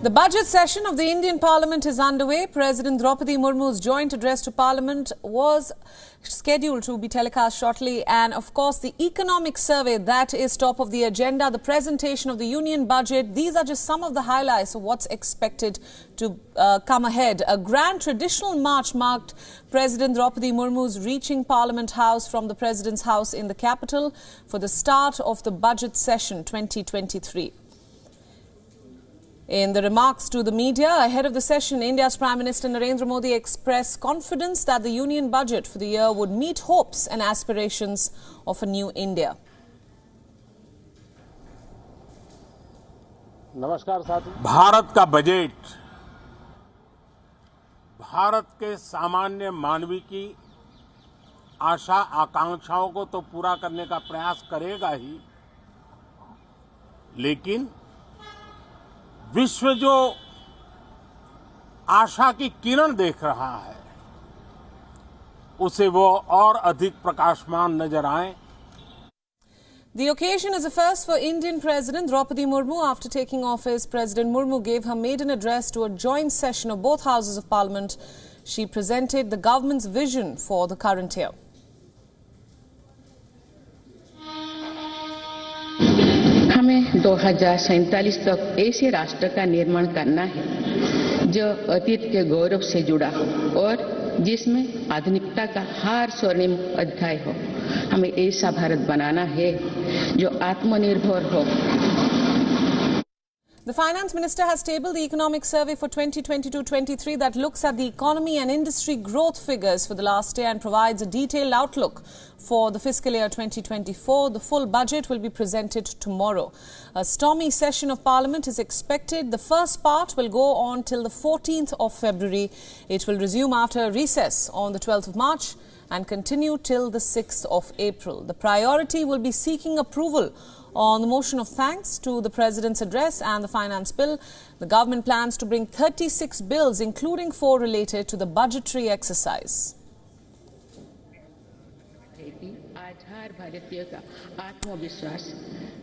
The budget session of the Indian Parliament is underway. President Draupadi Murmu's joint address to Parliament was scheduled to be telecast shortly. And of course, the economic survey, that is top of the agenda. The presentation of the union budget. These are just some of the highlights of what's expected to come ahead. A grand traditional march marked President Draupadi Murmu's reaching Parliament House from the President's house in the capital for the start of the budget session 2023. In the remarks to the media ahead of the session, India's Prime Minister Narendra Modi expressed confidence that the union budget for the year would meet hopes and aspirations of a new India. नमस्कार साथी। भारत का budget Bharat के सामान्य मानवी की आशा आकांक्षाओं को तो पूरा करने का प्रयास करेगा ही, लेकिन विश्व जो आशा की किरण देख रहा है उसे वो और अधिक प्रकाशमान नजर आए। The occasion is a first for Indian President Draupadi Murmu. After taking office, President Murmu gave her maiden address to a joint session of both houses of Parliament. She presented the government's vision for the current year. हमें 2047 तक ऐसे राष्ट्र का निर्माण करना है जो अतीत के गौरव से जुड़ा हो और जिसमें आधुनिकता का हर स्वर्णिम अध्याय हो। हमें ऐसा भारत बनाना है जो आत्मनिर्भर हो। The Finance Minister has tabled the economic survey for 2022-23 that looks at the economy and industry growth figures for the last year and provides a detailed outlook for the fiscal year 2024. The full budget will be presented tomorrow. A stormy session of Parliament is expected. The first part will go on till the 14th of February. It will resume after a recess on the 12th of March and continue till the 6th of April. The priority will be seeking approval on the motion of thanks to the President's address and the finance bill. The government plans to bring 36 bills, including 4 related to the budgetary exercise.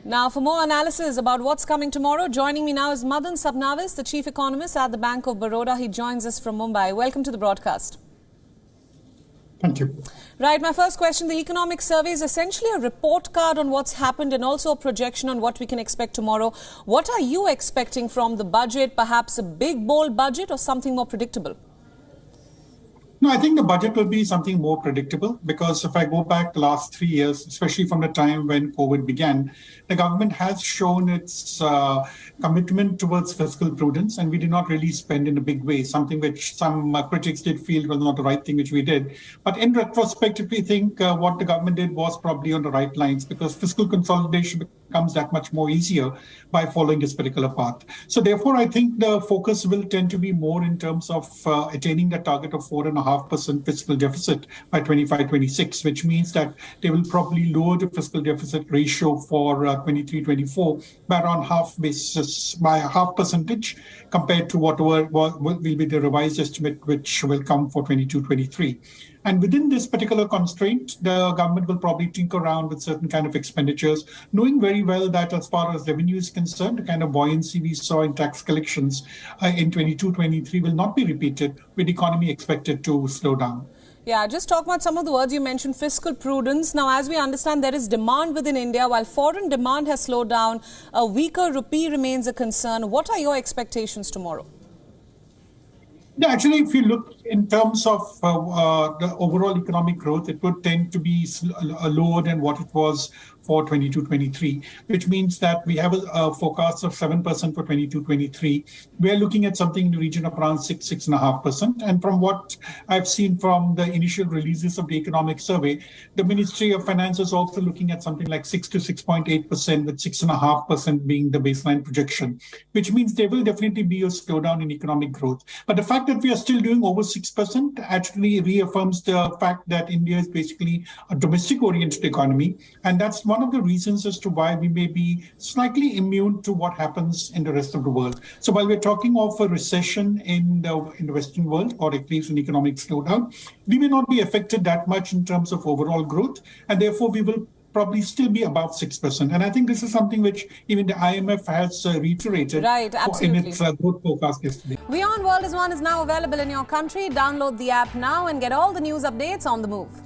Now, for more analysis about what's coming tomorrow, joining me now is Madan Sabnavis, the Chief Economist at the Bank of Baroda. He joins us from Mumbai. Welcome to the broadcast. Thank you. Right, my first question, the economic survey is essentially a report card on what's happened and also a projection on what we can expect tomorrow. What are you expecting from the budget? Perhaps a big, bold budget or something more predictable? No, I think the budget will be something more predictable because if I go back the last 3 years, especially from the time when COVID began, the government has shown its commitment towards fiscal prudence, and we did not really spend in a big way, something which some critics did feel was not the right thing which we did. But in retrospect, if we think what the government did was probably on the right lines, because fiscal consolidation becomes that much more easier by following this particular path. So therefore, I think the focus will tend to be more in terms of attaining the target of 4.5% fiscal deficit by 25-26, which means that they will probably lower the fiscal deficit ratio for 23-24 by around by half percentage compared to whatever will be the revised estimate which will come for 22-23. And within this particular constraint, the government will probably tinker around with certain kind of expenditures, knowing very well that as far as revenue is concerned, the kind of buoyancy we saw in tax collections in 22-23 will not be repeated, with the economy expected to slow down. Yeah, just talk about some of the words you mentioned, fiscal prudence. Now, as we understand, there is demand within India. While foreign demand has slowed down, a weaker rupee remains a concern. What are your expectations tomorrow? Yeah, actually, if you look in terms of the overall economic growth, it would tend to be lower than what it was for 22-23, which means that we have a forecast of 7% for 22-23. We're looking at something in the region of around 6.5%. And from what I've seen from the initial releases of the economic survey, the Ministry of Finance is also looking at something like 6 to 6.8%, with 6.5% being the baseline projection, which means there will definitely be a slowdown in economic growth. But the fact that we are still doing over 6% actually reaffirms the fact that India is basically a domestic-oriented economy, and that's one of the reasons as to why we may be slightly immune to what happens in the rest of the world. So while we're talking of a recession in the Western world, or at least an economic slowdown, we may not be affected that much in terms of overall growth, and therefore we will probably still be above 6%. And I think this is something which even the IMF has reiterated in its growth forecast yesterday. WION World is now available in your country. Download the app now and get all the news updates on the move.